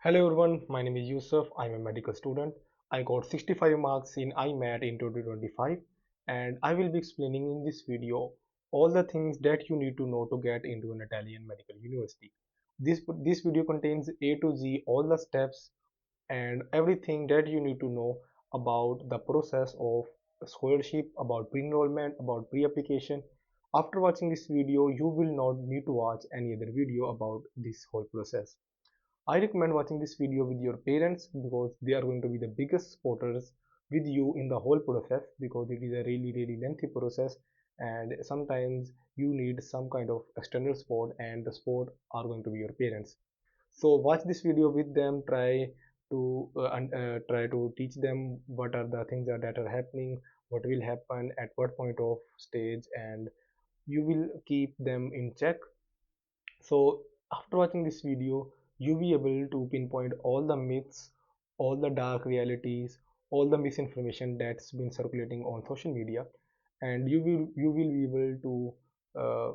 Hello everyone, my name is Yusuf. I'm a medical student. I got 65 marks in IMAT in 2025 and I will be explaining in this video all the things that you need to know to get into an Italian medical university. This video contains A to Z all the steps and everything that you need to know about the process of scholarship, about pre-enrollment, about pre-application. After watching this video, you will not need to watch any other video about this whole process. I recommend watching this video with your parents because they are going to be the biggest supporters with you in the whole process because it is a really lengthy process and sometimes you need some kind of external support and the support are going to be your parents. So watch this video with them, try to teach them what are the things that are happening, what will happen at what point of stage, and you will keep them in check. So after watching this video, you'll be able to pinpoint all the myths, all the dark realities, all the misinformation that's been circulating on social media, and you will be able to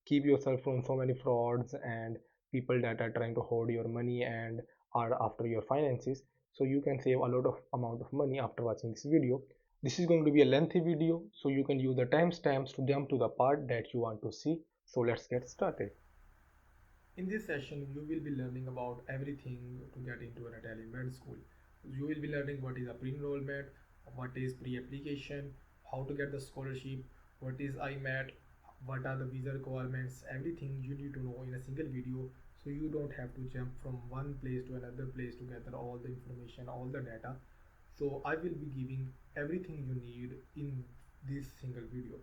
keep yourself from so many frauds and people that are trying to hoard your money and are after your finances. So you can save a lot of amount of money after watching this video. This is going to be a lengthy video, so you can use the timestamps to jump to the part that you want to see. So let's get started. In this session, you will be learning about everything to get into an Italian med school. You will be learning what is a pre-enrollment, what is pre-application, how to get the scholarship, what is IMAT, what are the visa requirements, everything you need to know in a single video so you don't have to jump from one place to another place to gather all the information, all the data. So I will be giving everything you need in this single video.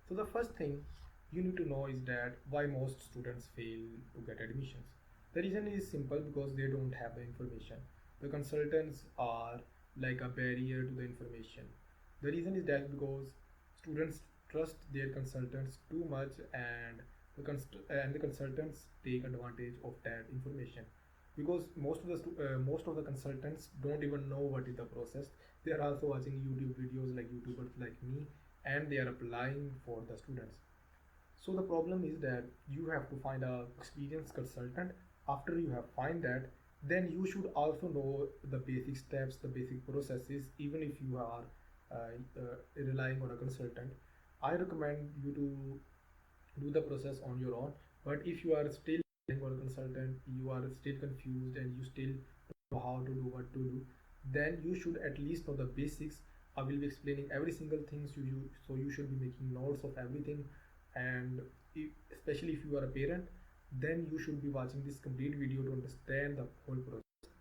So the first thing you need to know is that why most students fail to get admissions. The reason is simple because they don't have the information. The consultants are like a barrier to the information. The reason is that because students trust their consultants too much and the consultants take advantage of that information because most of the consultants don't even know what is the process. They are also watching YouTube videos like YouTubers like me and they are applying for the students. So the problem is that you have to find a experienced consultant. After you have find that, then you should also know the basic steps, the basic processes, even if you are relying on a consultant. I recommend you to do the process on your own. But if you are still relying on a consultant, you are still confused and you still don't know how to do what to do, then you should at least know the basics. I will be explaining every single thing to you, so you should be making notes of everything. And especially if you are a parent, then you should be watching this complete video to understand the whole process.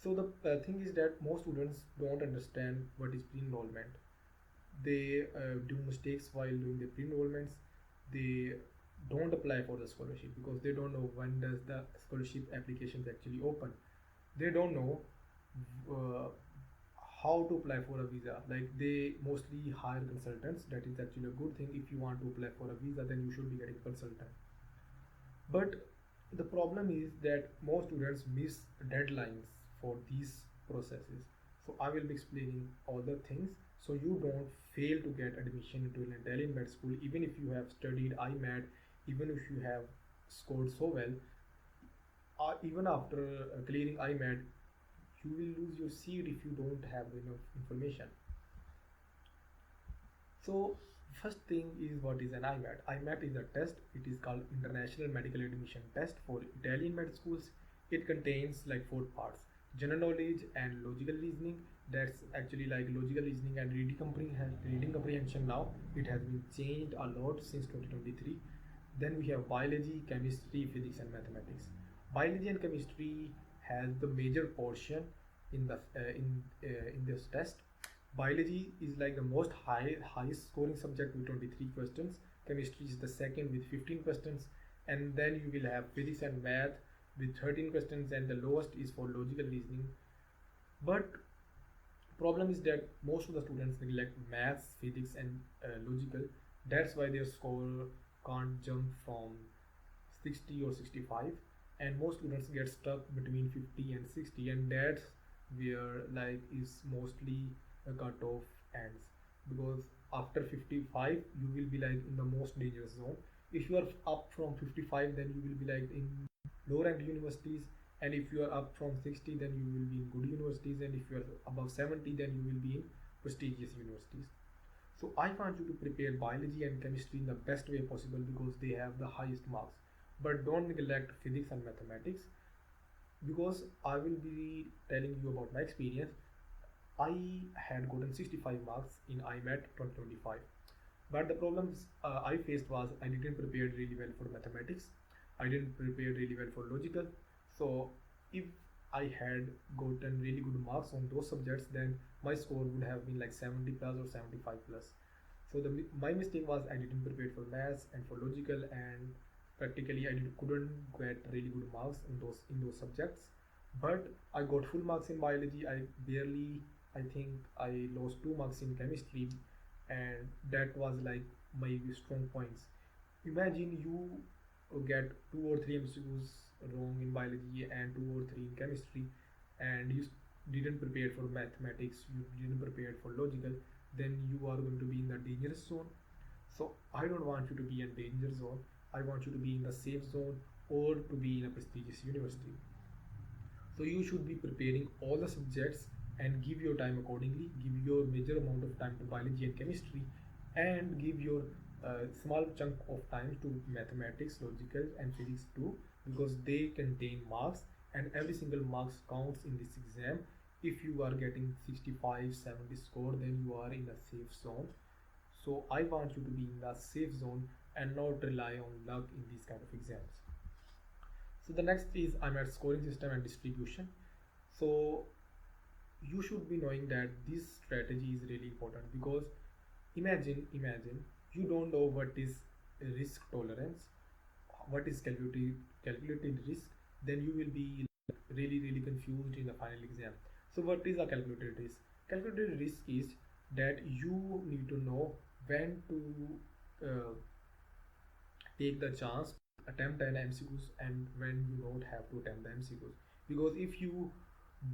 So the thing is that most students don't understand what is pre-enrollment. They do mistakes while doing the pre-enrollments. They don't apply for the scholarship because they don't know when does the scholarship applications actually open. They don't know uh, how to apply for a visa. Like they mostly hire consultants. That is actually a good thing. If you want to apply for a visa, then you should be getting a consultant. But the problem is that most students miss deadlines for these processes. So I will be explaining all the things so you don't fail to get admission into an Italian med school even if you have studied IMAT, even if you have scored so well, or even after clearing IMAT, you will lose your seat if you don't have enough information. So first thing is what is an IMAT. IMAT is a test. It is called International Medical Admission Test for Italian med schools. It contains like four parts: general knowledge and logical reasoning. That's actually like logical reasoning and reading comprehension. Now it has been changed a lot since 2023. Then we have biology, chemistry, physics, and mathematics. Biology and chemistry has the major portion in the in this test. Biology is like the most highest scoring subject with 23 questions. Chemistry is the second with 15 questions, and then you will have physics and math with 13 questions, and the lowest is for logical reasoning. But problem is that most of the students neglect maths, physics, and logical. That's why their score can't jump from 60 or 65, and most students get stuck between 50 and 60, and that's where like is mostly a cutoff ends because after 55 you will be like in the most dangerous zone. If you are up from 55, then you will be like in low ranked universities. and if you are up from 60, then you will be in good universities, and if you are above 70, then you will be in prestigious universities. So I want you to prepare biology and chemistry in the best way possible because they have the highest marks. But don't neglect physics and mathematics, because I will be telling you about my experience. I had gotten 65 marks in IMAT 2025. But the problems I faced was I didn't prepare really well for mathematics. I didn't prepare really well for logical. So if I had gotten really good marks on those subjects, then my score would have been like 70 plus or 75 plus. So my mistake was I didn't prepare for maths and for logical, and practically couldn't get really good marks in those subjects. But I got full marks in biology. I barely, I think I lost 2 marks in chemistry, and that was like my strong points. Imagine you get 2 or 3 MCQs wrong in biology and 2 or 3 in chemistry, and you didn't prepare for mathematics, you didn't prepare for logical, then you are going to be in the dangerous zone. So I don't want you to be in danger zone. I want you to be in the safe zone or to be in a prestigious university. So you should be preparing all the subjects and give your time accordingly. Give your major amount of time to biology and chemistry, and give your small chunk of time to mathematics, logical, and physics too, because they contain marks, and every single marks counts in this exam. If you are getting 65, 70 score, then you are in a safe zone. So I want you to be in the safe zone and not rely on luck in these kind of exams. So the next is IMAT scoring system and distribution. So you should be knowing that this strategy is really important, because imagine you don't know what is risk tolerance, what is calculated risk, then you will be really confused in the final exam. So what is a calculated risk? Calculated risk is that you need to know when to uh, take the chance attempt an MCQs and when you don't have to attempt the MCQs. Because if you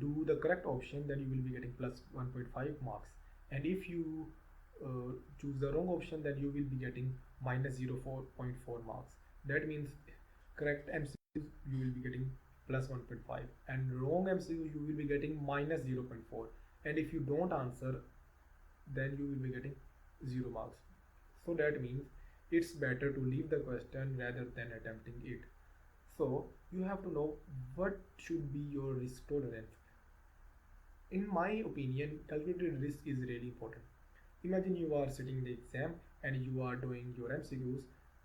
do the correct option, then you will be getting plus 1.5 marks, and if you choose the wrong option, then you will be getting minus 0.4 marks. That means correct MCQs you will be getting plus 1.5, and wrong MCQ you will be getting minus 0.4, and if you don't answer, then you will be getting 0 marks. So that means it's better to leave the question rather than attempting it. So you have to know what should be your risk tolerance. In my opinion, calculated risk is really important. Imagine you are sitting in the exam and you are doing your MCQs,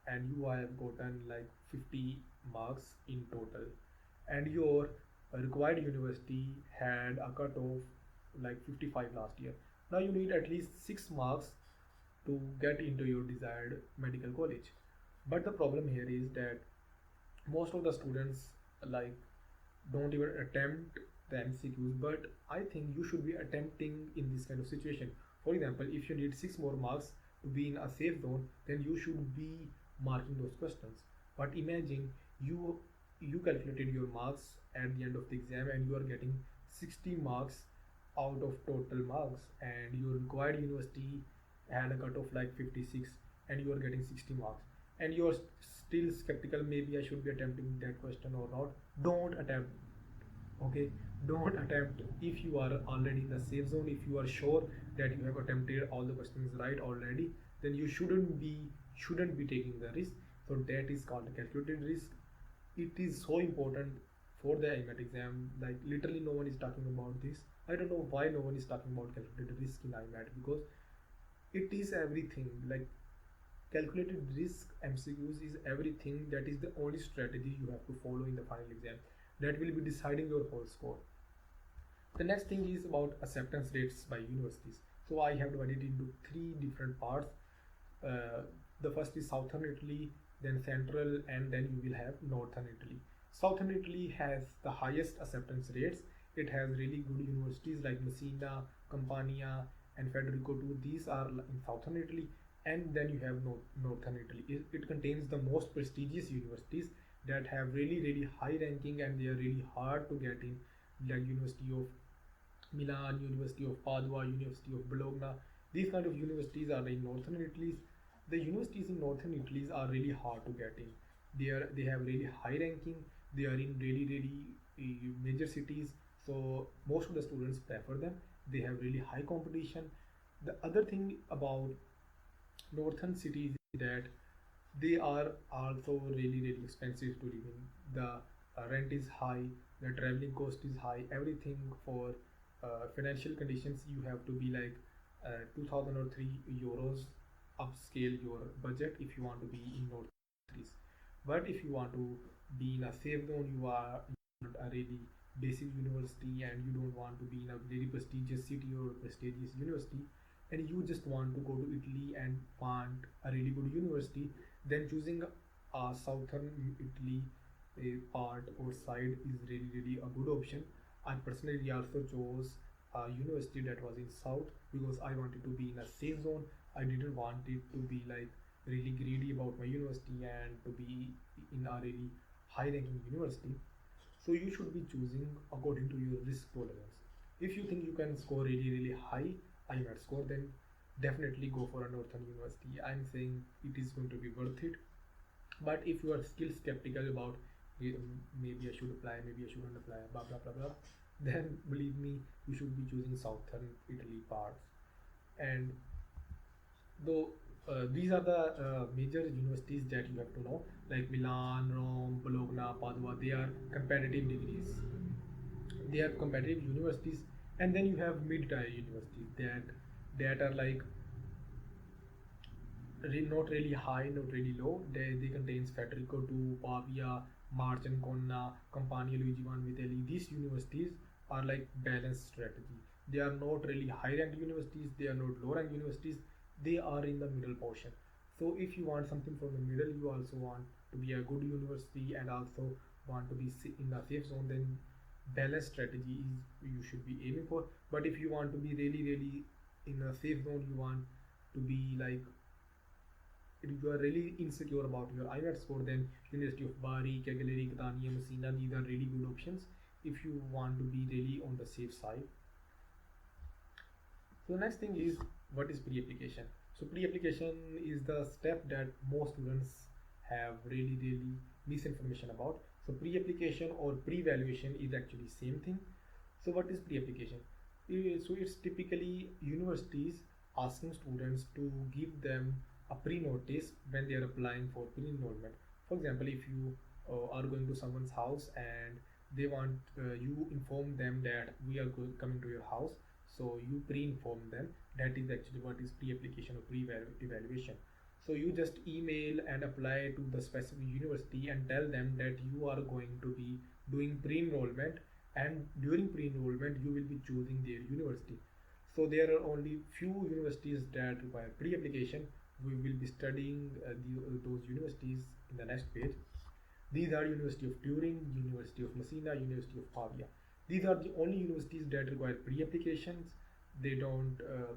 and you have gotten like 50 marks in total, and your required university had a cutoff like 55 last year. Now you need at least 6 marks to get into your desired medical college. But the problem here is that most of the students like don't even attempt the MCQs, but I think you should be attempting in this kind of situation. For example, if you need 6 more marks to be in a safe zone, then you should be marking those questions. But imagine you calculated your marks at the end of the exam and you are getting 60 marks out of total marks, and your required university had a cutoff like 56, and you are getting 60 marks, and you are still skeptical, maybe I should be attempting that question or not. Don't attempt. Okay, don't attempt if you are already in the safe zone. If you are sure that you have attempted all the questions right already, then you shouldn't be taking the risk. So that is called calculated risk. It is so important for the IMAT exam. Like literally no one is talking about this. I don't know why no one is talking about calculated risk in IMAT, because it is everything. Like calculated risk MCQs is everything. That is the only strategy you have to follow in the final exam, that will be deciding your whole score. The next thing is about acceptance rates by universities. So I have divided into 3 different parts. The first is Southern Italy, then Central, and then you will have Northern Italy. Southern Italy has the highest acceptance rates. It has really good universities like Messina, Campania, and Federico too. These are in Southern Italy. And then you have Northern Italy. It contains the most prestigious universities that have really high ranking, and they are really hard to get in, like University of Milan, University of Padua, University of Bologna. These kind of universities are in northern Italy. The universities in northern Italy are really hard to get in. They have really high ranking. They are in really major cities, so most of the students prefer them. They have really high competition. The other thing about northern cities is that they are also really expensive to live in. The rent is high, the traveling cost is high, everything. For financial conditions, you have to be like 2000 or 3 euros upscale your budget if you want to be in north cities. But if you want to be in a safe zone, you are not a really basic university and you don't want to be in a very prestigious city or prestigious university, and you just want to go to Italy and want a really good university, then choosing a southern Italy part or side is really a good option. I personally also chose a university that was in south because I wanted to be in a safe zone. I didn't want it to be like really greedy about my university and to be in a really high ranking university. So you should be choosing according to your risk tolerance. If you think you can score really high IMAT score, then definitely go for a northern university. I'm saying it is going to be worth it. But if you are still skeptical about maybe I should apply, maybe I shouldn't apply, blah blah blah blah, then believe me, you should be choosing southern Italy parts. And though these are the major universities that you have to know, like Milan, Rome, Bologna, Padua. They are competitive degrees. They have competitive universities. And then you have mid-tier universities that are like not really high, not really low. They contains Federico to Pavia, March and Conna, Campania, Luigi Vanvitelli. These universities are like balanced strategy. They are not really high ranked universities, they are not low ranked universities, they are in the middle portion. So if you want something from the middle, you also want to be a good university and also want to be in the safe zone, then balanced strategy is you should be aiming for. But if you want to be really in a safe zone, you want to be like, if you are really insecure about your IMAT score, then University of Bari, Cagliari, Catania, Messina, these are really good options if you want to be really on the safe side. So the next thing is, what is pre-application? So pre-application is the step that most students have really misinformation about. So pre-application or pre-evaluation is actually same thing. So what is pre-application? So it's typically universities asking students to give them a pre-notice when they are applying for pre-enrollment. For example, if you are going to someone's house and they want you inform them that we are coming to your house, so you pre-inform them. That is actually what is pre-application or pre-evaluation. So you just email and apply to the specific university and tell them that you are going to be doing pre-enrollment, and during pre-enrollment you will be choosing their university. So there are only few universities that require pre-application. We will be studying those universities in the next page. These are University of Turin, University of Messina, University of Pavia. These are the only universities that require pre-applications. They don't uh,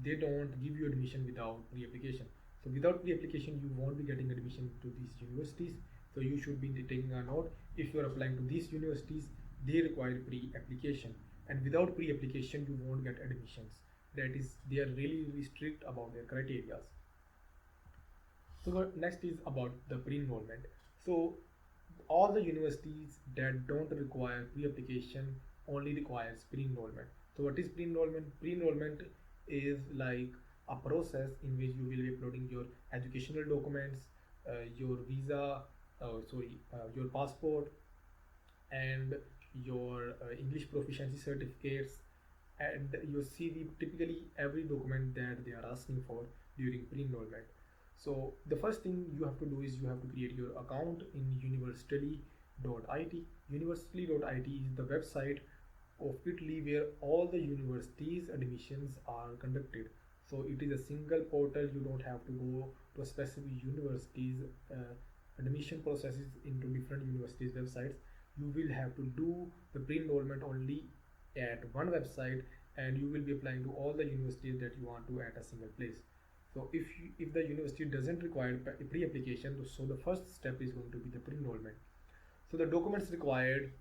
they don't give you admission without pre-application. So without pre-application, you won't be getting admission to these universities. So you should be taking a note. If you are applying to these universities, they require pre-application, and without pre-application, you won't get admissions. That is, they are really strict about their criteria. So what next is about the pre-enrollment. So all the universities that don't require pre-application only requires pre-enrollment. So what is pre-enrollment? Pre-enrollment is like a process in which you will be uploading your educational documents, your visa, your passport, and your English proficiency certificates and your CV, typically every document that they are asking for during pre-enrollment. So the first thing you have to do is you have to create your account in Universitaly.it. Universitaly.it is the website of Italy where all the universities admissions are conducted. So it is a single portal. You don't have to go to a specific universities admission processes into different universities websites. You will have to do the pre-enrollment only at one website, and you will be applying to all the universities that you want to at a single place. So if the university doesn't require pre-application, so the first step is going to be the pre-enrollment. So the documents required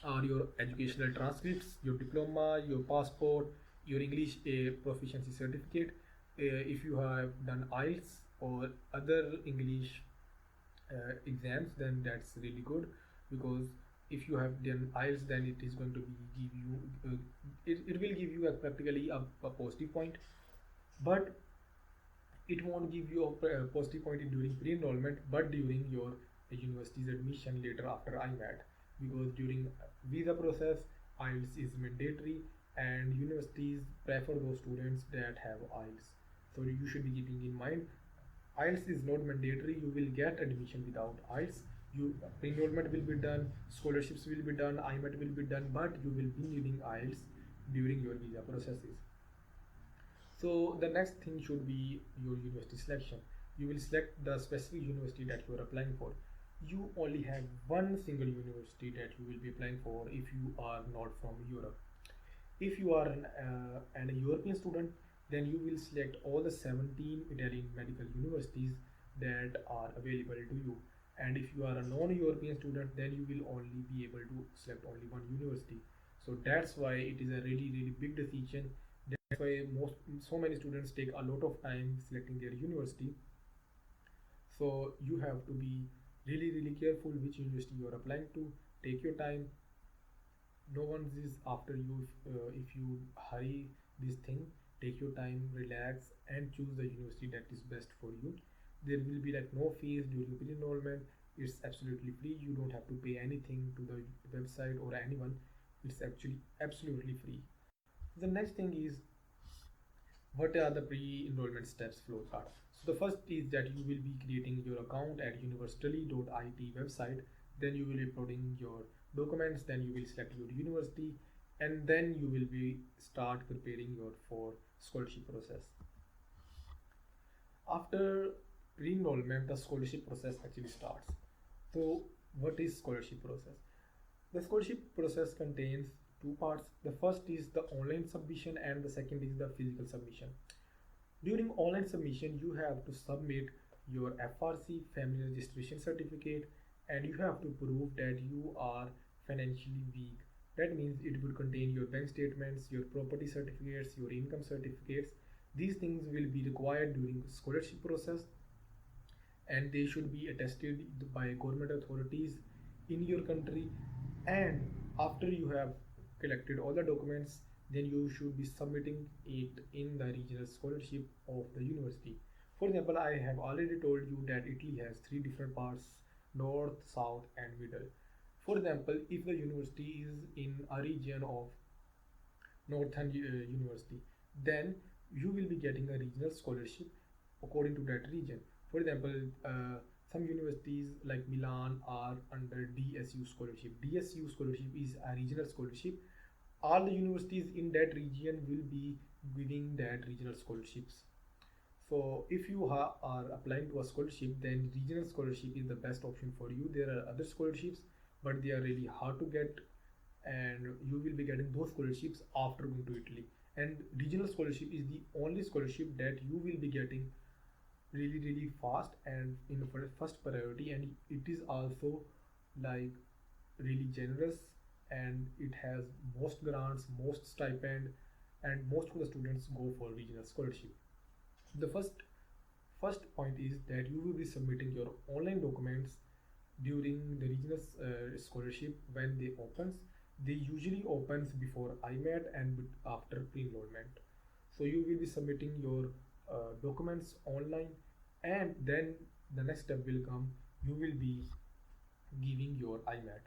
are your educational transcripts, your diploma, your passport, your English proficiency certificate. If you have done IELTS or other English exams, then that's really good. because if you have done IELTS, then it is going to be give you it will give you practically a positive point, but it won't give you a positive point during pre-enrollment, but during your university's admission later after IMAT, because during visa process IELTS is mandatory, and universities prefer those students that have IELTS. So you should be keeping in mind, IELTS is not mandatory. You will get admission without IELTS. You pre-enrollment will be done, scholarships will be done, IMAT will be done, but you will be needing IELTS during your visa processes. So the next thing should be your university selection. You will select the specific university that you are applying for. You only have one single university that you will be applying for if you are not from Europe. If you are an European student, then you will select all the 17 Italian medical universities that are available to you. And if you are a non-European student, then you will only be able to select only one university. So that's why it is a really big decision. That's why so many students take a lot of time selecting their university. So you have to be really careful which university you are applying to. Take your time. No one is after you if you hurry this thing. Take your time, relax, and choose the university that is best for you. There will be like no fees during pre-enrollment. It's absolutely free. You don't have to pay anything to the website or anyone. It's actually absolutely free. The next thing is, what are the pre-enrollment steps flow chart. So the first is that you will be creating your account at Universitaly.it website. Then you will be uploading your documents, then you will select your university, and then you will be start preparing your for scholarship process. After pre-enrollment, the scholarship process actually starts. So what is scholarship process? The scholarship process contains two parts. The first is the online submission and the second is the physical submission. During online submission, you have to submit your FRC, family registration certificate, and you have to prove that you are financially weak. That means it will contain your bank statements, your property certificates, your income certificates. These things will be required during scholarship process, and they should be attested by government authorities in your country. And after you have collected all the documents, then you should be submitting it in the regional scholarship of the university. For example, I have already told you that Italy has three different parts: north, south, and middle. For example, if the university is in a region of northern university, then you will be getting a regional scholarship according to that region. For example, some universities like Milan are under DSU scholarship. DSU scholarship is a regional scholarship. All the universities in that region will be giving that regional scholarships. So if you are applying to a scholarship, then regional scholarship is the best option for you. There are other scholarships, but they are really hard to get, and you will be getting those scholarships after going to Italy. And regional scholarship is the only scholarship that you will be getting really fast and in first priority, and it is also like really generous, and it has most grants, most stipend, and most of the students go for regional scholarship. The first point is that you will be submitting your online documents during the regional scholarship. When they opens, they usually opens before IMAT and after pre-enrollment. So you will be submitting your documents online, and then the next step will come. You will be giving your IMAT.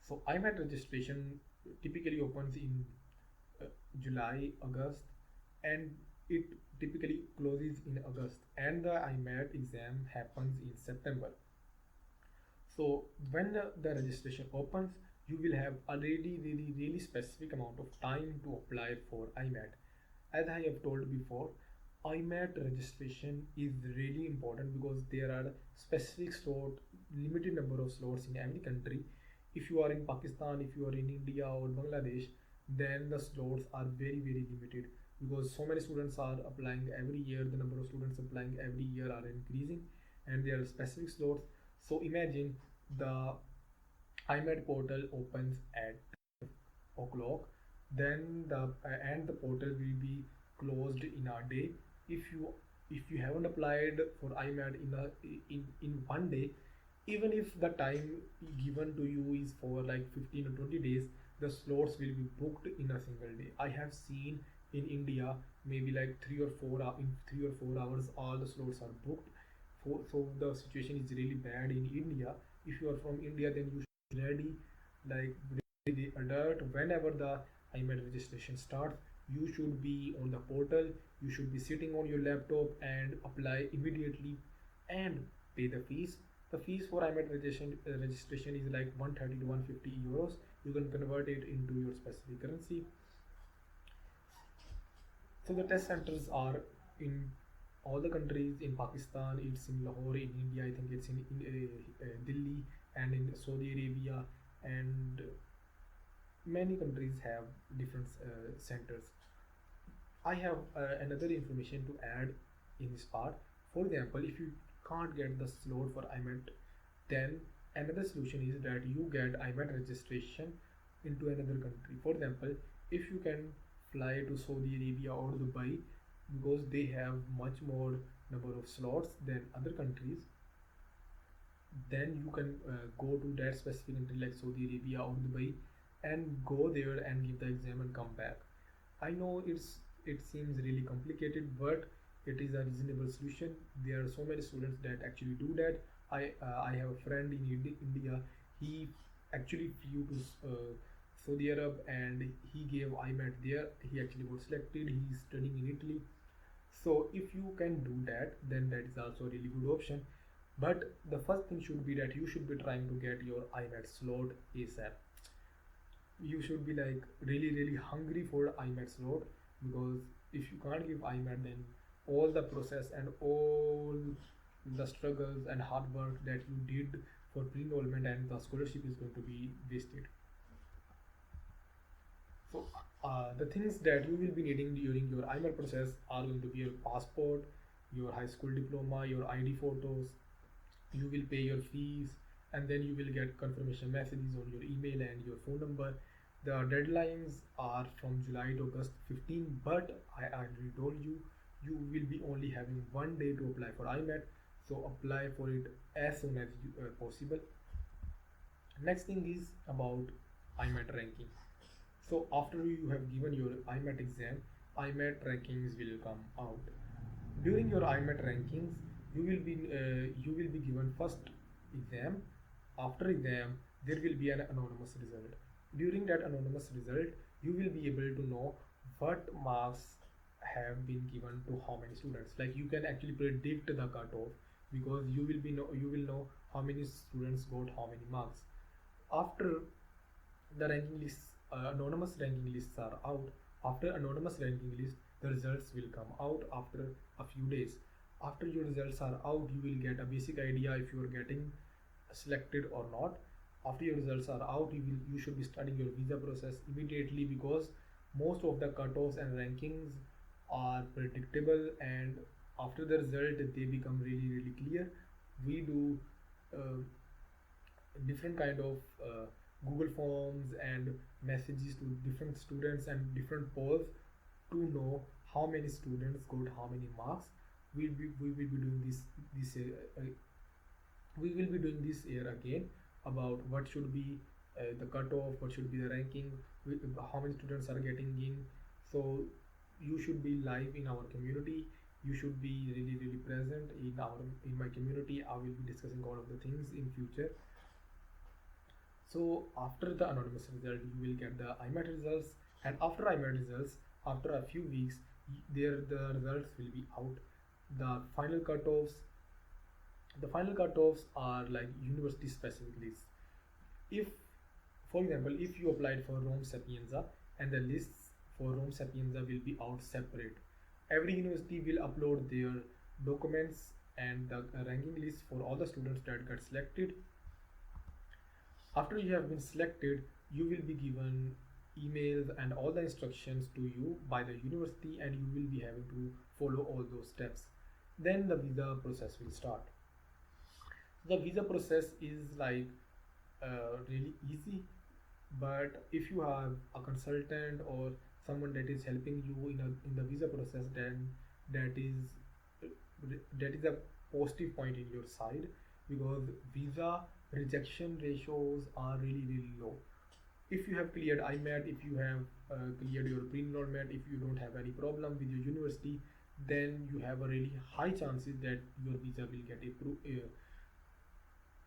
So IMAT registration typically opens in July, August, and it typically closes in August, and the IMAT exam happens in September. So when the registration opens, you will have a really specific amount of time to apply for IMAT. As I have told before, IMAT registration is really important because there are specific slot, limited number of slots in every country. If you are in Pakistan, if you are in India or Bangladesh, then the slots are very limited, because so many students are applying every year. The number of students applying every year are increasing, and there are specific slots. So imagine the IMAT portal opens at o'clock, then the portal will be closed in a day. If you haven't applied for IMAT in one day, Even if the time given to you is for like 15 or 20 days, the slots will be booked in a single day. I have seen in India maybe like 3 or 4 hours all the slots are booked. So the situation is really bad in India. If you are from India, then you should be ready, like really alert whenever the IMAT registration starts. You should be on the portal, you should be sitting on your laptop and apply immediately and pay the fees. The fees for IMAT registration is like 130 to 150 euros. You can convert it into your specific currency. So the test centers are in all the countries. In Pakistan, it's in Lahore. In India, I think it's in Delhi and in Saudi Arabia, and many countries have different centers. I have another information to add in this part. For example, if you can't get the slot for IMAT, then another solution is that you get IMAT registration into another country. For example, if you can fly to Saudi Arabia or Dubai, because they have much more number of slots than other countries, then you can go to that specific country like Saudi Arabia or Dubai and go there and give the exam and come back. I know it seems really complicated, but it is a reasonable solution. There are so many students that actually do that. I have a friend in India. He actually flew to Saudi Arab and he gave IMAT there. He actually got selected. He is studying in Italy. So if you can do that, then that is also a really good option. But the first thing should be that you should be trying to get your IMAT slot ASAP. You should be like really hungry for IMAT slot, because if you can't give IMAT, then all the process and all the struggles and hard work that you did for pre-enrollment and the scholarship is going to be wasted. So the things that you will be needing during your IMAT process are going to be your passport, your high school diploma, your ID photos. You will pay your fees, and then you will get confirmation messages on your email and your phone number. The deadlines are from July to August 15, but I already told you, you will be only having 1 day to apply for IMAT, so apply for it as soon as possible. Next thing is about IMAT ranking. So after you have given your IMAT exam, IMAT rankings will come out. During your IMAT rankings, you will be given first exam. After exam, there will be an anonymous result. During that anonymous result, you will be able to know what marks have been given to how many students. Like you can actually predict the cutoff, because you will know how many students got how many marks. After the ranking lists, anonymous ranking lists are out. After anonymous ranking list, the results will come out after a few days. After your results are out, you will get a basic idea if you are getting selected or not. After your results are out, you should be starting your visa process immediately, because most of the cutoffs and rankings are predictable, and after the result they become really clear. We do uh, different kind of Google forms and messages to different students and different polls to know how many students got how many marks. We will be doing this we will be doing this year again, about what should be the cutoff, what should be the ranking, how many students are getting in. So you should be live in our community. You should be really present in my community. I will be discussing all of the things in future. So after the anonymous result, you will get the IMAT results, and after IMAT results, after a few weeks, the results will be out. The final cutoffs, the final cutoffs are like university specific lists. If, for example, if you applied for Rome Sapienza, and the lists for Rome Sapienza will be out separate. Every university will upload their documents and the ranking list for all the students that got selected. After you have been selected, you will be given emails and all the instructions to you by the university, and you will be having to follow all those steps. Then the visa process will start. The visa process is like really easy, but if you have a consultant or someone that is helping you in the visa process, then that is that is a positive point in your side. because visa rejection ratios are really really low. If you have cleared IMAT, if you have cleared your pre-enrollment, if you don't have any problem with your university, then you have a really high chances that your visa will get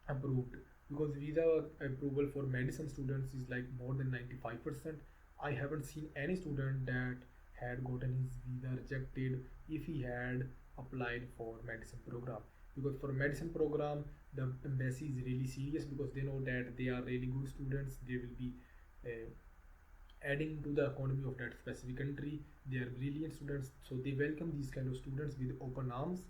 approved, because visa approval for medicine students is like more than 95%. I haven't seen any student that had gotten his visa rejected if he had applied for medicine program, because for medicine program the embassy is really serious, because they know that they are really good students, they will be uh, adding to the economy of that specific country. They are brilliant students, so they welcome these kind of students with open arms.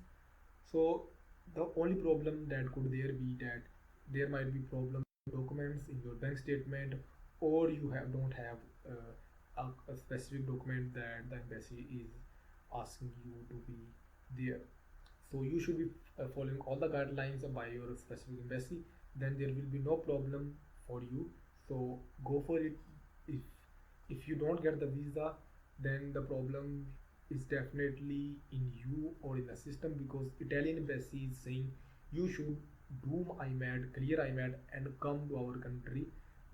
So the only problem that could there be that there might be problem documents in your bank statement, or you have don't have a specific document that the embassy is asking you to be there. So you should be following all the guidelines by your specific embassy, then there will be no problem for you. So go for it. If you don't get the visa, then the problem is definitely in you or in the system, because Italian embassy is saying you should do IMAT, clear IMAT and come to our country.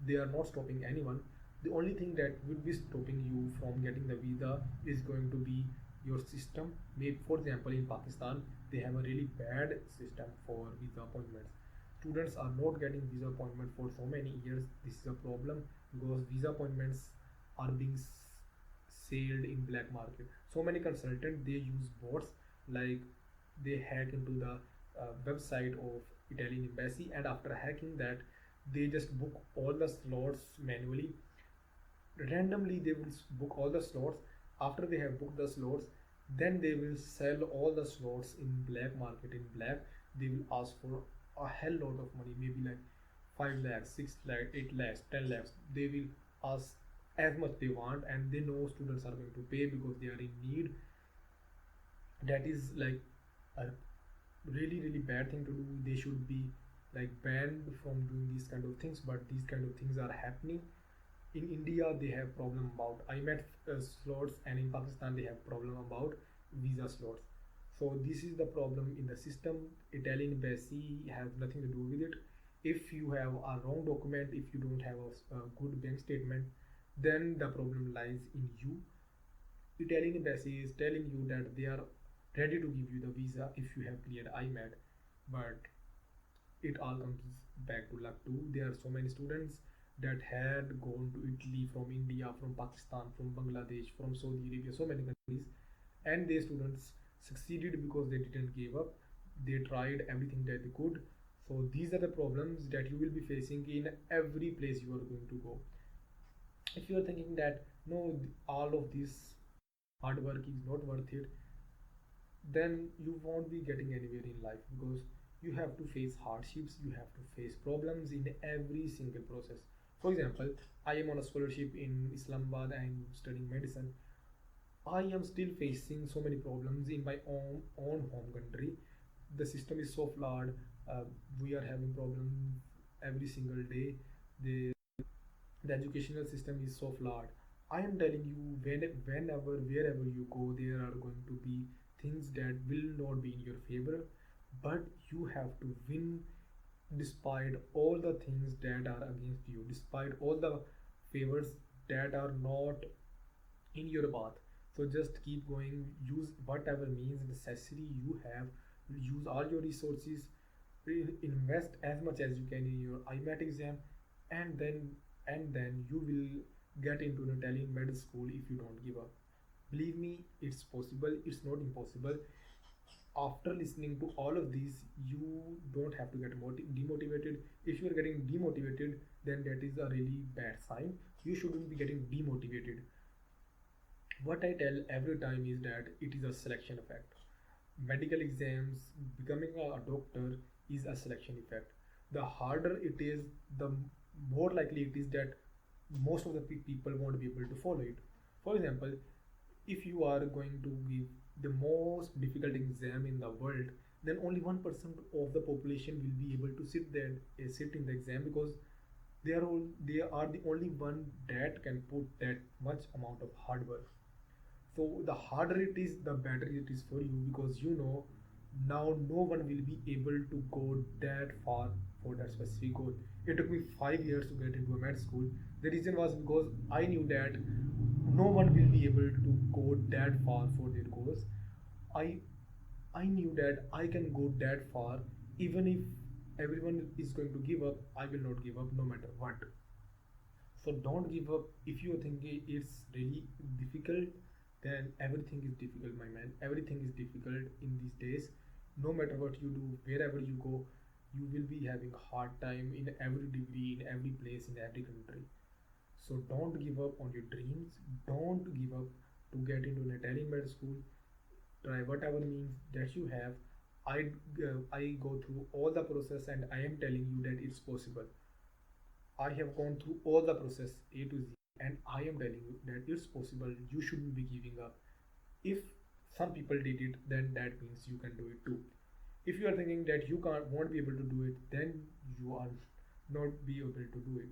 They are not stopping anyone. The only thing that will be stopping you from getting the visa is going to be your system. Maybe for example in Pakistan they have a really bad system for visa appointments. Students are not getting visa appointment for so many years. This is a problem, because visa appointments are being sold in black market. So many consultants they use bots, like they hack into the website of Italian embassy, and after hacking that they just book all the slots manually. Randomly they will book all the slots. After they have booked the slots, then they will sell all the slots in black market. In black they will ask for a hell lot of money, maybe like 5 lakhs, 6 lakhs, 8 lakhs, 10 lakhs. They will ask as much they want, and they know students are going to pay because they are in need. That is like a really really bad thing to do. They should be like banned from doing these kind of things, but these kind of things are happening. In India they have problem about IMAT slots, and in Pakistan they have problem about visa slots. So this is the problem in the system. Italian embassy has nothing to do with it. If you have a wrong document, if you don't have a good bank statement, then the problem lies in you. Italian embassy is telling you that they are ready to give you the visa if you have cleared IMAT, but it all comes back to luck too. There are so many students that had gone to Italy from India, from Pakistan, from Bangladesh, from Saudi Arabia, so many countries, and these students succeeded because they didn't give up. They tried everything that they could. So these are the problems that you will be facing in every place you are going to go. If you are thinking that no, all of this hard work is not worth it, then you won't be getting anywhere in life, because you have to face hardships, you have to face problems in every single process. For example, I am on a scholarship in Islamabad, I am studying medicine. I am still facing so many problems in my own home country. The system is so flawed. We are having problems every single day. The educational system is so flawed. I am telling you, whenever wherever you go, there are going to be things that will not be in your favor, but you have to win despite all the things that are against you, despite all the favors that are not in your path. So just keep going, use whatever means necessary you have, use all your resources, invest as much as you can in your IMAT exam, and then you will get into an Italian med school if you don't give up. Believe me, it's possible, it's not impossible. After listening to all of these, you don't have to get demotivated. If you are getting demotivated, then that is a really bad sign. You shouldn't be getting demotivated. What I tell every time is that it is a selection effect. Medical exams, becoming a doctor is a selection effect. The harder it is, the more likely it is that most of the people won't be able to follow it. For example, if you are going to give the most difficult exam in the world, then only 1% of the population will be able to sit in the exam, because they are the only one that can put that much amount of hard work. So the harder it is, the better it is for you, because you know Now no one will be able to go that far for that specific goal. It took me 5 years to get into a med school. The reason was because I knew that no one will be able to go that far for their goals. I I knew that I can go that far even if everyone is going to give up. I will not give up no matter what. So don't give up. If you think it's really difficult, then everything is difficult, my man. Everything is difficult in these days. No matter what you do, wherever you go, you will be having hard time in every degree, in every place, in every country. So don't give up on your dreams. Don't give up to get into an Italian med school. Try whatever means that you have. I go through all the process and I am telling you that it's possible. I have gone through all the process A to Z, and I am telling you that it's possible. You shouldn't be giving up. If some people did it, then that means you can do it too. If you are thinking that you can't won't be able to do it, then you are not be able to do it.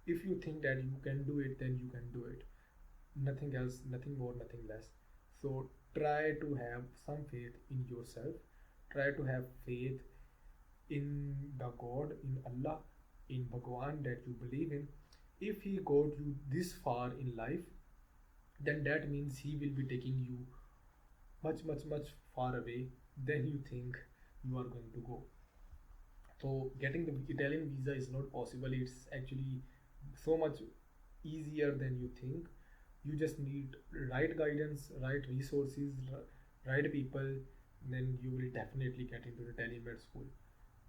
If you think that you can do it, then you can do it. Nothing else, nothing more, nothing less. So try to have some faith in yourself. Try to have faith in the God, in Allah, in Bhagwan that you believe in. If He got you this far in life, then that means He will be taking you much, much, much far away than you think you are going to go. So getting the Italian visa is not possible. It's actually so much easier than you think. You just need right guidance, right resources, right people, then you will definitely get into the Italian med school.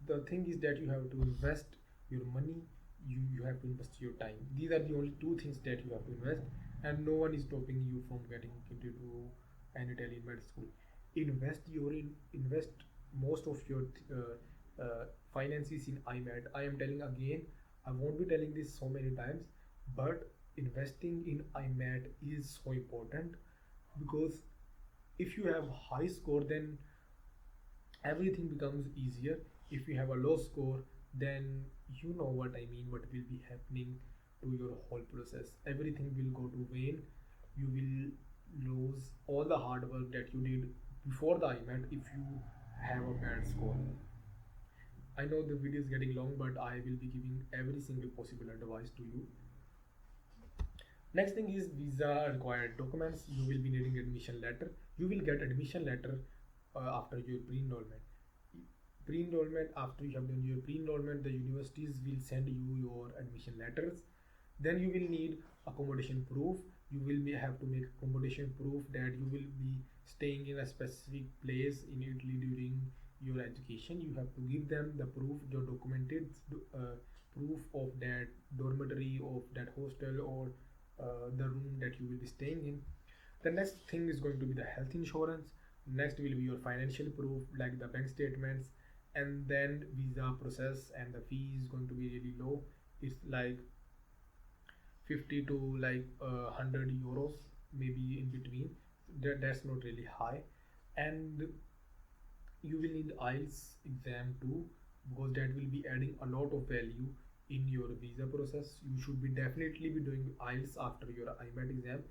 The thing is that you have to invest your money, you have to invest your time. These are the only two things that you have to invest, and no one is stopping you from getting into an Italian med school. Invest most of your finances in IMAT. I am telling again, I won't be telling this so many times, but investing in IMAT is so important, because if you have high score, then everything becomes easier. If you have a low score, then you know what I mean, what will be happening to your whole process. Everything will go to vain. You will lose all the hard work that you did before the IMAT if you have a bad score. I know the video is getting long, but I will be giving every single possible advice to you. Next thing is visa required documents. You will be needing admission letter. You will get admission letter after your pre-enrollment. Pre-enrollment, after you have done your pre-enrollment, the universities will send you your admission letters. Then you will need accommodation proof. You will have to make accommodation proof that you will be staying in a specific place in Italy during your education. You have to give them the proof, your documented proof of that dormitory, of that hostel, or the room that you will be staying in. The next thing is going to be the health insurance. Next will be your financial proof like the bank statements, and then visa process, and the fee is going to be really low. It's like 50 to like 100 euros, maybe in between. That's not really high. And you will need IELTS exam too, because that will be adding a lot of value in your visa process. You should be definitely be doing IELTS after your IMAT exam.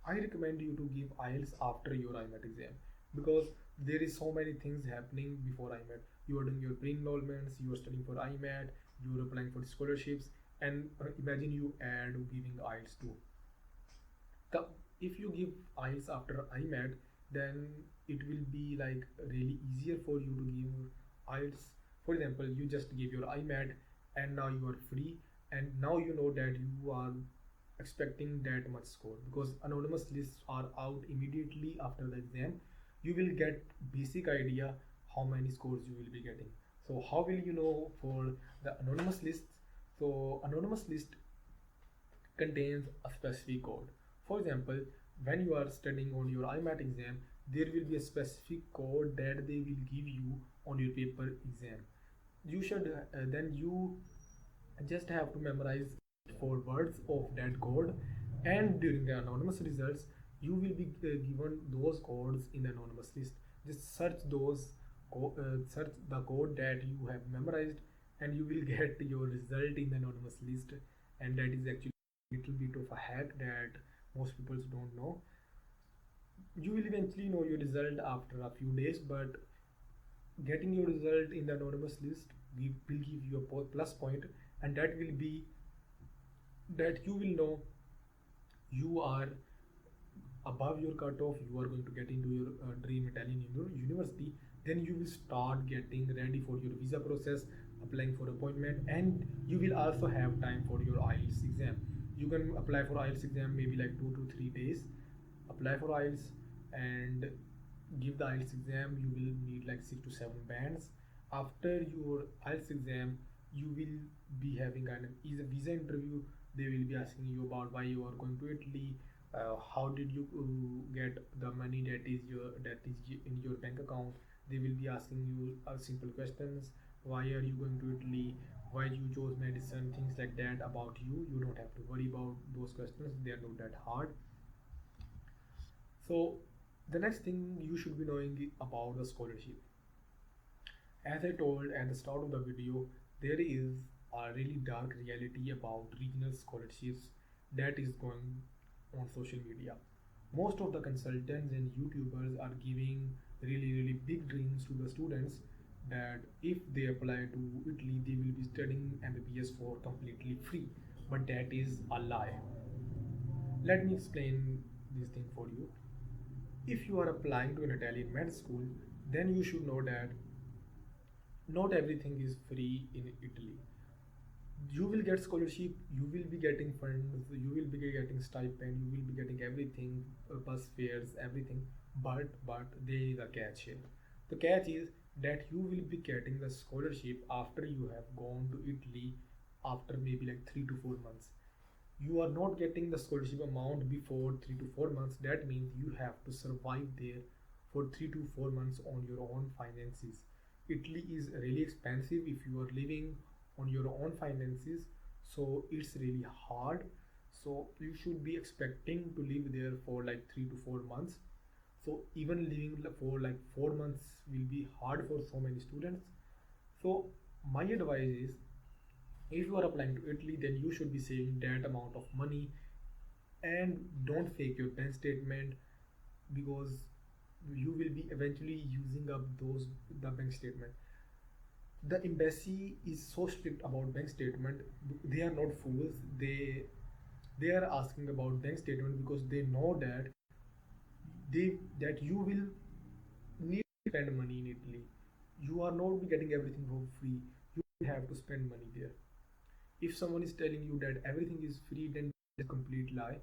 I recommend you to give IELTS after your IMAT exam, because there is so many things happening before IMAT. You are doing your pre-enrollments, you are studying for IMAT, you are applying for scholarships, and imagine you add giving IELTS too. The, if you give IELTS after IMAT, then it will be like really easier for you to give IELTS. For example, you just give your IMAT and now you are free, and now you know that you are expecting that much score, because anonymous lists are out immediately after the exam. You will get basic idea how many scores you will be getting. So how will you know for the anonymous lists? So anonymous list contains a specific code. For example, when you are studying on your IMAT exam, there will be a specific code that they will give you on your paper exam. You should then you just have to memorize 4 words of that code, and during the anonymous results, you will be given those codes in the anonymous list. Just search search the code that you have memorized, and you will get your result in the anonymous list. And that is actually a little bit of a hack that most people don't know. You will eventually know your result after a few days, but getting your result in the anonymous list will give you a plus point, and that will be that you will know you are above your cutoff, you are going to get into your dream Italian university. Then you will start getting ready for your visa process, applying for appointment, and you will also have time for your IELTS exam. You can apply for IELTS exam maybe like 2 to 3 days. Apply for IELTS and give the IELTS exam. You will need like 6 to 7 bands. After your IELTS exam, you will be having kind of is a visa interview. They will be asking you about why you are going to Italy, how did you get the money that is in your bank account. They will be asking you simple questions. Why are you going to Italy? Why you chose medicine? Things like that about you. You don't have to worry about those questions. They are not that hard. So the next thing you should be knowing about the scholarship. As I told at the start of the video, there is a really dark reality about regional scholarships that is going on social media. Most of the consultants and YouTubers are giving really big dreams to the students that if they apply to Italy, they will be studying MBBS for completely free. But that is a lie. Let me explain this thing for you. If you are applying to an Italian med school, then you should know that not everything is free in Italy. You will get scholarship, you will be getting funds, you will be getting stipend, you will be getting everything, bus fares, everything. But there is a catch here. The catch is that you will be getting the scholarship after you have gone to Italy after maybe like 3 to 4 months. You are not getting the scholarship amount before 3 to 4 months. That means you have to survive there for 3 to 4 months on your own finances. Italy is really expensive if you are living on your own finances, so it's really hard. So you should be expecting to live there for like 3 to 4 months. So even living for like 4 months will be hard for so many students. So my advice is, if you are applying to Italy, then you should be saving that amount of money and don't fake your bank statement, because you will be eventually using up those the bank statement. The embassy is so strict about bank statement. They are not fools. They are asking about bank statement because they know that you will need to spend money in Italy. You are not getting everything for free. You have to spend money there. If someone is telling you that everything is free, then it's a complete lie.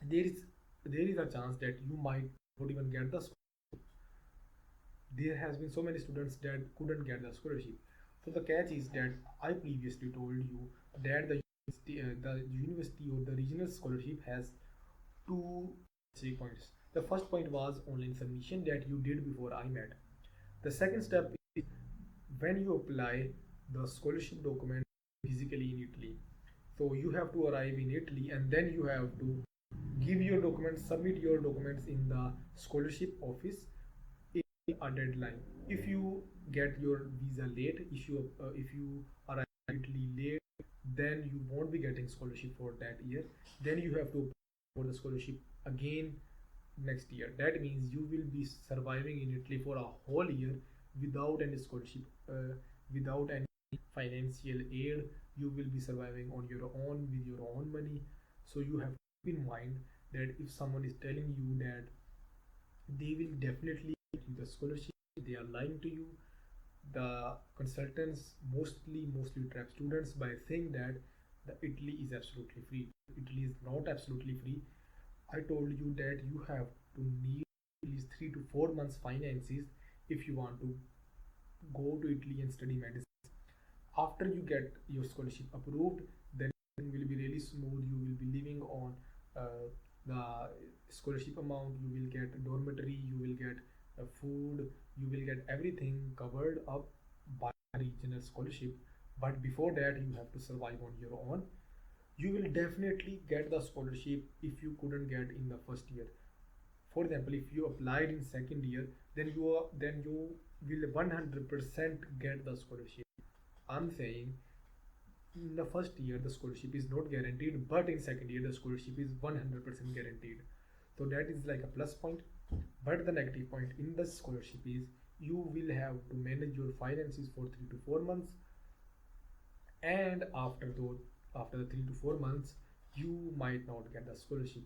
There is a chance that you might not even get the scholarship. There has been so many students that couldn't get the scholarship. So the catch is that I previously told you that the university or the regional scholarship has two 3 points. The first point was online submission that you did before IMAT. The second step is when you apply the scholarship document physically in Italy. So you have to arrive in Italy and then you have to give your documents, submit your documents in the scholarship office in a deadline. If you get your visa late, if you arrive in Italy late, then you won't be getting scholarship for that year. Then you have to apply for the scholarship again next year. That means you will be surviving in Italy for a whole year without any scholarship, without any financial aid. You will be surviving on your own with your own money. So you have to keep in mind that if someone is telling you that they will definitely get you the scholarship, they are lying to you. The consultants mostly trap students by saying that the Italy is absolutely free. Italy is not absolutely free. I told you that you have to need at least 3 to 4 months finances if you want to go to Italy and study medicine. After you get your scholarship approved, then it will be really smooth. You will be living on the scholarship amount. You will get dormitory, you will get food, you will get everything covered up by regional scholarship. But before that, you have to survive on your own. You will definitely get the scholarship if you couldn't get in the first year. For example, if you applied in second year, then you will 100% get the scholarship. I'm saying in the first year the scholarship is not guaranteed, but in second year the scholarship is 100% guaranteed. So that is like a plus point. But the negative point in the scholarship is you will have to manage your finances for 3 to 4 months, and after the 3 to 4 months you might not get the scholarship.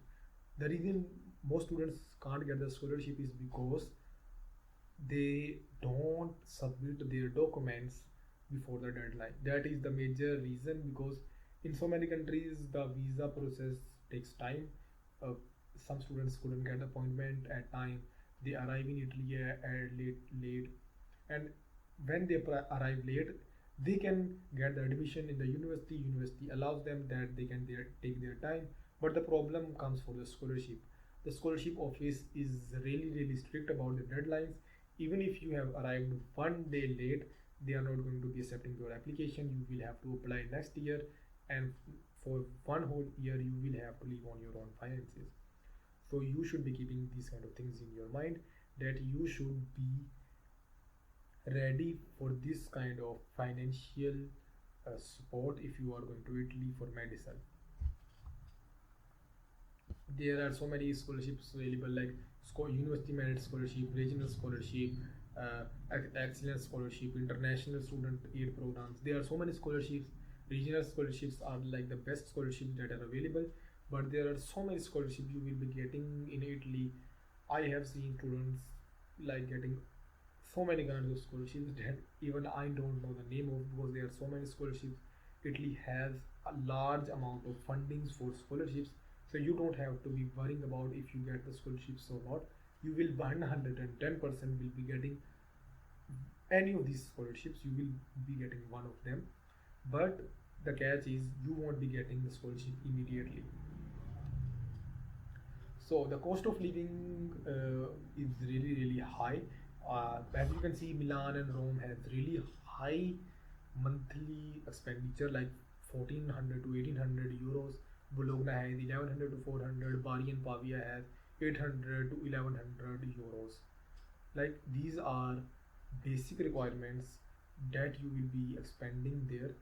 The reason most students can't get the scholarship is because they don't submit their documents before the deadline. That is the major reason, because in so many countries the visa process takes time. uh, some students couldn't get appointment at time, they arrive in Italy late, and when they arrive late, they can get the admission in the university allows them that they can take their time. But the problem comes for the scholarship. The scholarship office is really strict about the deadlines. Even if you have arrived one day late, they are not going to be accepting your application. You will have to apply next year, and for one whole year you will have to live on your own finances. So you should be keeping these kind of things in your mind, that you should be ready for this kind of financial support if you are going to Italy for medicine. There are so many scholarships available, like university merit scholarship, regional scholarship, uh, excellence scholarship, international student aid programs. There are so many scholarships. Regional scholarships are like the best scholarships that are available, but there are so many scholarships you will be getting in Italy. I have seen students like getting so many kinds of scholarships that even I don't know the name of, because there are so many scholarships. Italy has a large amount of fundings for scholarships, so you don't have to be worrying about if you get the scholarships or not. You will 110% will be getting any of these scholarships. You will be getting one of them, but the catch is you won't be getting the scholarship immediately. So the cost of living is really high. As you can see, Milan and Rome has really high monthly expenditure, like 1400 to 1800 euros. Bologna has 1100 to 400. Bari and Pavia has 800 to 1100 euros. Like these are basic requirements that you will be expending there.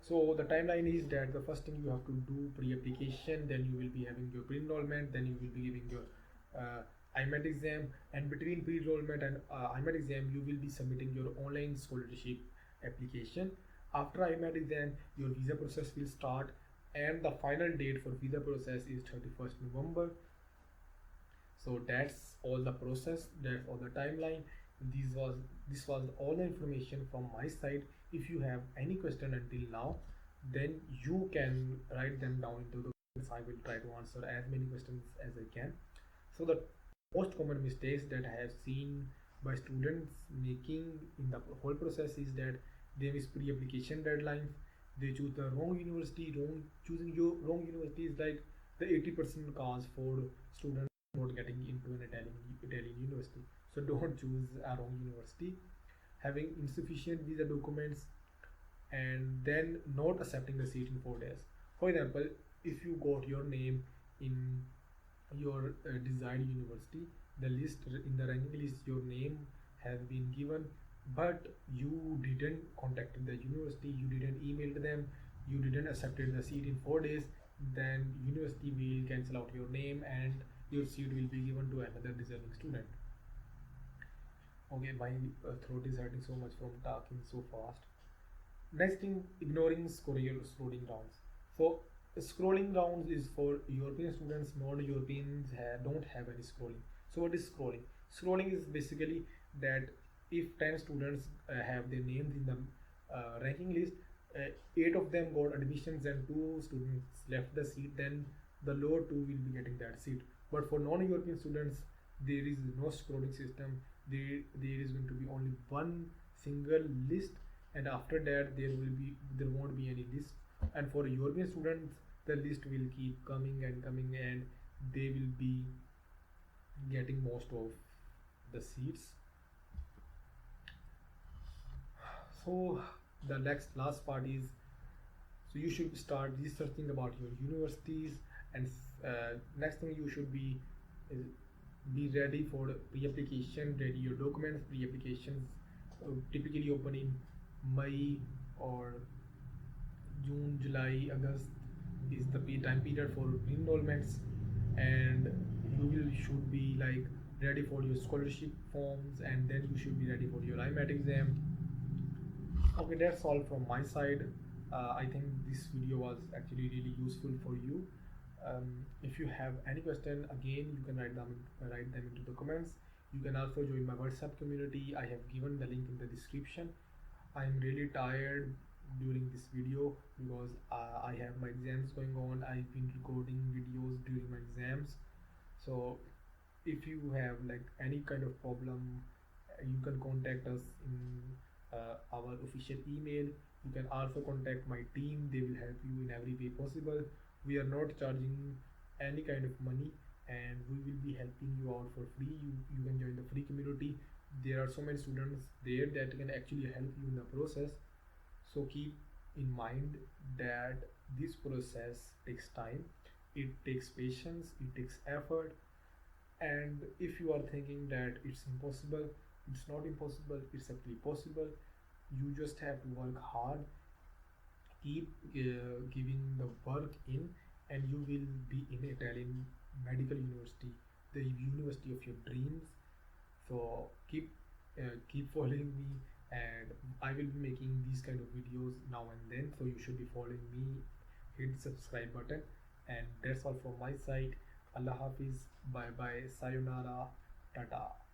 So the timeline is that the first thing you have to do pre-application, then you will be having your pre-enrollment, then you will be giving your IMAT exam, and between pre-enrollment and IMAT exam, you will be submitting your online scholarship application. After IMAT exam, your visa process will start, and the final date for visa process is 31st November. So that's all the process, that's all the timeline. This was all the information from my side. If you have any question until now, then you can write them down into the comments. I will try to answer as many questions as I can. So the most common mistakes that I have seen by students making in the whole process is that they miss pre-application deadlines. They choose the wrong university. Choosing your wrong university is like the 80% cause for students not getting into an Italian university. So don't choose a wrong university. Having insufficient visa documents, and then not accepting the seat in 4 days. For example, if you got your name in your desired university, the list in the ranking list, your name has been given, but you didn't contact the university, you didn't email them, you didn't accepted the seat in 4 days, then university will cancel out your name and your seat will be given to another deserving student. Okay, my throat is hurting so much from talking so fast. Next thing, ignoring scrolling rounds. So scrolling rounds is for European students. Non-Europeans don't have any scrolling. So what is scrolling? Scrolling is basically that if 10 students have their names in the ranking list, 8 of them got admissions and 2 students left the seat, then the lower 2 will be getting that seat. But for non-European students, there is no scrolling system. There is going to be only one single list, and after that there won't be any list. And for European students, the list will keep coming and coming, and they will be getting most of the seats. So the next last part is, so you should start researching about your universities, and next thing you should is be ready for pre-application, ready your documents. Pre-applications typically open in May or June, July, August is the time period for enrollments. and you will should be like ready for your scholarship forms, and then you should be ready for your IMAT exam. Okay, that's all from my side. I think this video was actually really useful for you. If you have any question, again, you can write them into the comments. You can also join my WhatsApp community. I have given the link in the description. I'm really tired during this video because I have my exams going on. I've been recording videos during my exams. So if you have like any kind of problem, you can contact us in our official email. You can also contact my team, they will help you in every way possible. We are not charging any kind of money, and we will be helping you out for free. You can join the free community. There are so many students there that can actually help you in the process. So keep in mind that this process takes time, it takes patience, it takes effort. And if you are thinking that it's impossible, it's not impossible, it's actually possible. You just have to work hard, keep giving the work in, and you will be in Italian medical university, the university of your dreams. So keep following me, and I will be making these kind of videos now and then, so you should be following me. Hit the subscribe button, and that's all from my side. Allah Hafiz, bye bye, sayonara, tata.